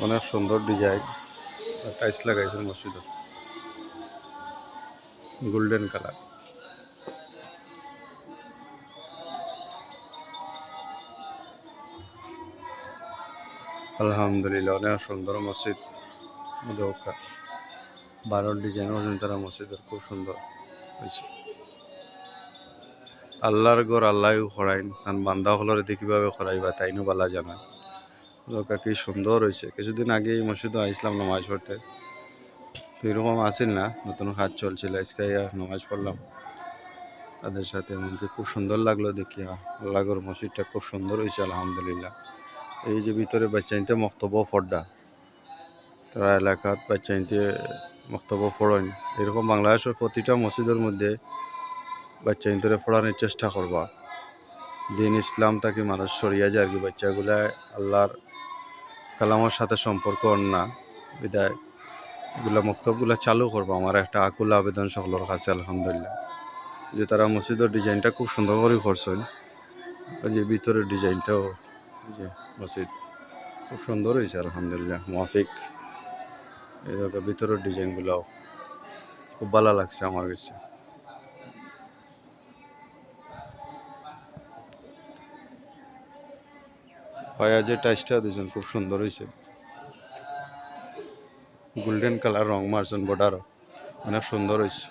অনেক সুন্দর design tiles লাগাইছে মসজিদে গোল্ডেন কালার। আলহামদুলিল্লাহ অনেক সুন্দর মসজিদ দৌকা বারোর ডিজাইন তারা মসজিদের খুব সুন্দর হয়েছে। আল্লাহর ঘর আল্লাহ খরাইন তান বান্দা হলরে কিভাবে খরাইবা তাইনও বালা জানায়। দৌকা কি সুন্দর হয়েছে। কিছুদিন আগে এই মসজিদে আইসলাম নামাজ পড়তে, এরকম আসিল না, নতুন কাজ চলছিল। আজকে নামাজ পড়লাম তাদের সাথে, এমনকি খুব সুন্দর লাগলো দেখিয়া। আল্লাহর মসজিদটা খুব সুন্দর হয়েছে আলহামদুলিল্লাহ। এই যে ভিতরে বাচ্চাইতে মক্তব্য পড়া, তারা এলাকাত বাচ্চাইতে মক্তব্য পড়েন, এরকম বাংলাদেশের প্রতিটা মসজিদের মধ্যে বাচ্চাইন্তরে পড়ানোর চেষ্টা করবা। দিন ইসলাম তাকে মানুষ সরিয়া যায় আর কি, বাচ্চাগুলা আল্লাহর কালামের সাথে সম্পর্ক না বিদায় এগুলা মক্তবগুলা চালু করবো। আমার একটা আকুল আবেদন সকলের কাছে আলহামদুলিল্লাহ, যে তারা মসজিদের ডিজাইনটা খুব সুন্দর করে করছেন। যে ভিতরের ডিজাইনটাও যে মসজিদ খুব সুন্দর হয়েছে আলহামদুলিল্লাহ মাফিক। এই ভিতরের ডিজাইনগুলাও খুব ভালো লাগছে আমার কাছে। ভাইয়া যে টাইসটা দিয়েছেন খুব সুন্দর হয়েছে, গোল্ডেন কালার রং মারছেন, বর্ডারও অনেক সুন্দর হয়েছে।